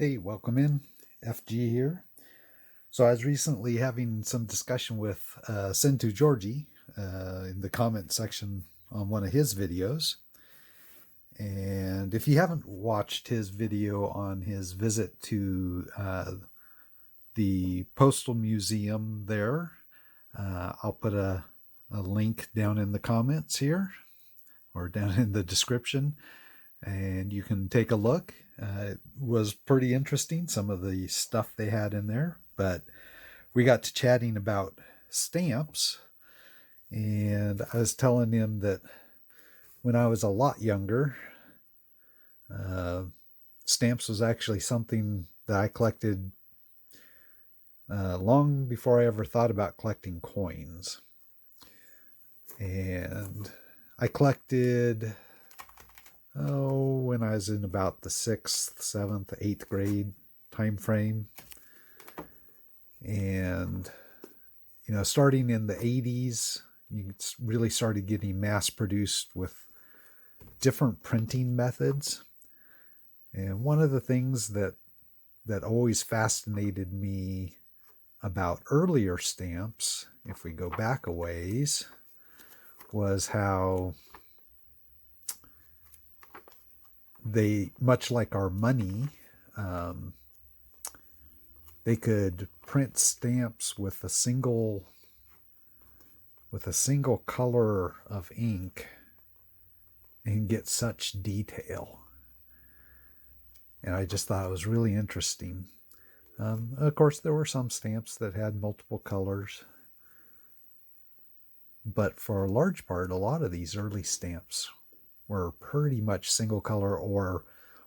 Hey, welcome in. FG here. So I was recently having some discussion with Sentu Georgie in the comment section on one of his videos. And if you haven't watched his video on his visit to the Postal Museum there, I'll put a link down in the comments here or down in the description, and you can take a look. It was pretty interesting, some of the stuff they had in there, but we got to chatting about stamps, and I was telling him that when I was a lot younger, uh, stamps was actually something that I collected long before I ever thought about collecting coins. And I collected, when I was in about the 6th, 7th, 8th grade time frame. And, starting in the 80s, you really started getting mass produced with different printing methods. And one of the things that always fascinated me about earlier stamps, if we go back a ways, was how they, much like our money, they could print stamps with a single color of ink and get such detail. And I just thought it was really interesting. Of course, there were some stamps that had multiple colors, but for a large part, a lot of these early stamps were pretty much single color or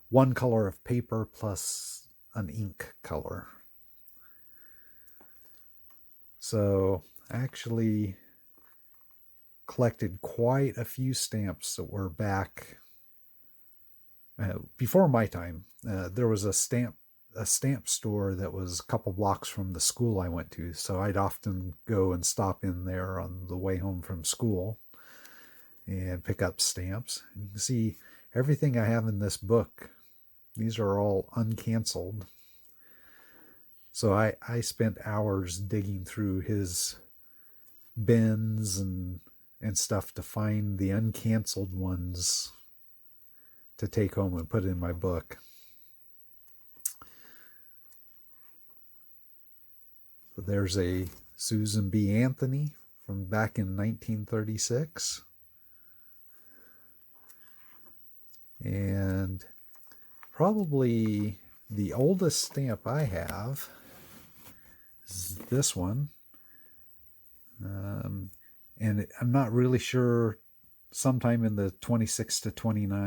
one color of paper plus an ink color. So I actually collected quite a few stamps that were back before my time. There was a stamp store that was a couple blocks from the school I went to, so I'd often go and stop in there on the way home from school and pick up stamps. And you can see everything I have in this book. These are all uncanceled. So I spent hours digging through his bins and stuff to find the uncanceled ones to take home and put in my book. So there's a Susan B. Anthony from back in 1936. And probably the oldest stamp I have is this one. And I'm not really sure, sometime in the 26 to 29,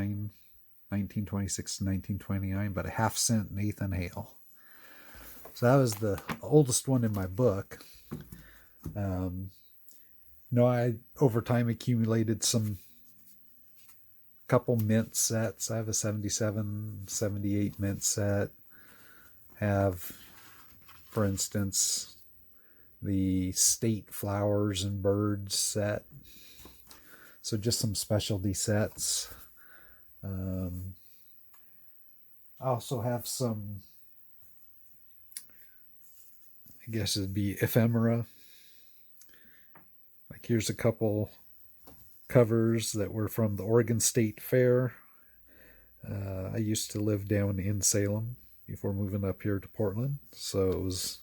1926 to 1929, but a half-cent Nathan Hale. So that was the oldest one in my book. I, over time, accumulated some couple mint sets. I have a 77, 78 mint set. Have, for instance, the State Flowers and Birds set. So just some specialty sets. I also have some, I guess it'd be ephemera. Like here's a couple covers that were from the Oregon State Fair. I used to live down in Salem before moving up here to Portland, so it was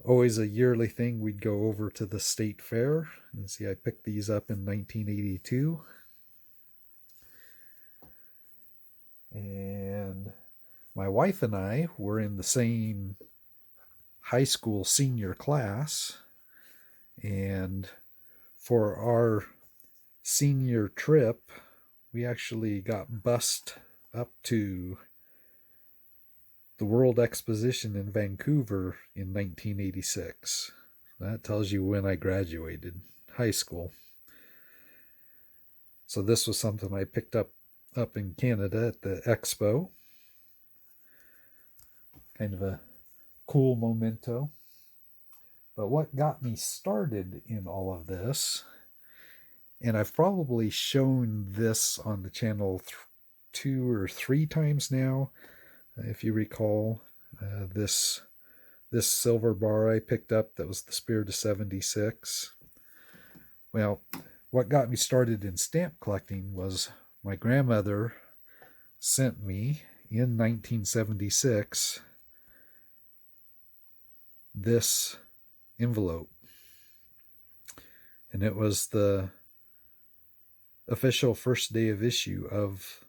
always a yearly thing. We'd go over to the state fair, and see, I picked these up in 1982. And my wife and I were in the same high school senior class, and for our senior trip, we actually got bused up to the World Exposition in Vancouver in 1986. That tells you when I graduated high school. So this was something I picked up in Canada at the expo. Kind of a cool memento. But what got me started in all of this, and I've probably shown this on the channel 2 or 3 times now, If you recall, this silver bar I picked up that was the Spirit of 76. Well, what got me started in stamp collecting was my grandmother sent me in 1976 this envelope, and it was the official first day of issue of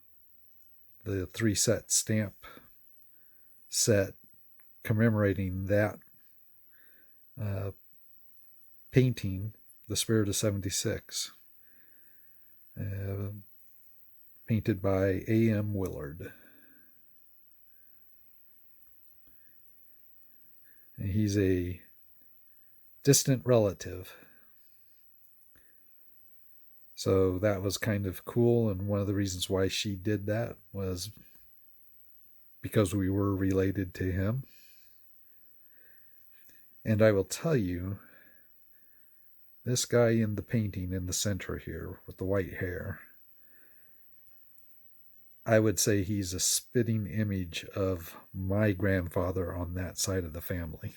the 3-set stamp set commemorating that painting, The Spirit of 76, painted by A.M. Willard. And he's a distant relative. So that was kind of cool, and one of the reasons why she did that was because we were related to him. And I will tell you, this guy in the painting in the center here with the white hair, I would say he's a spitting image of my grandfather on that side of the family.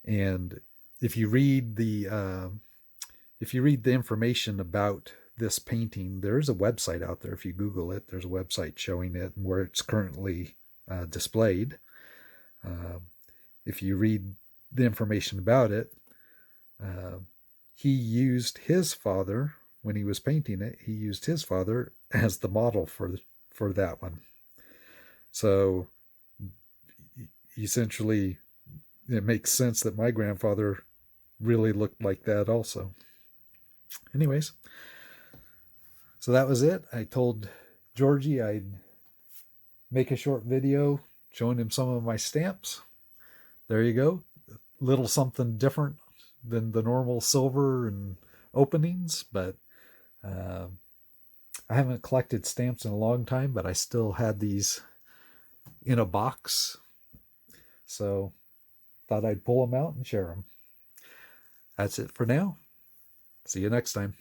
And if you read the information about this painting, there's a website out there. If you Google it, there's a website showing it and where it's currently displayed. If you read the information about it, he used his father, when he was painting it, he used his father as the model for that one. So essentially, it makes sense that my grandfather really looked like that also. Anyways, so that was it. I told Georgie I'd make a short video showing him some of my stamps. There you go. Little something different than the normal silver and openings, but I haven't collected stamps in a long time, but I still had these in a box. So thought I'd pull them out and share them. That's it for now. See you next time.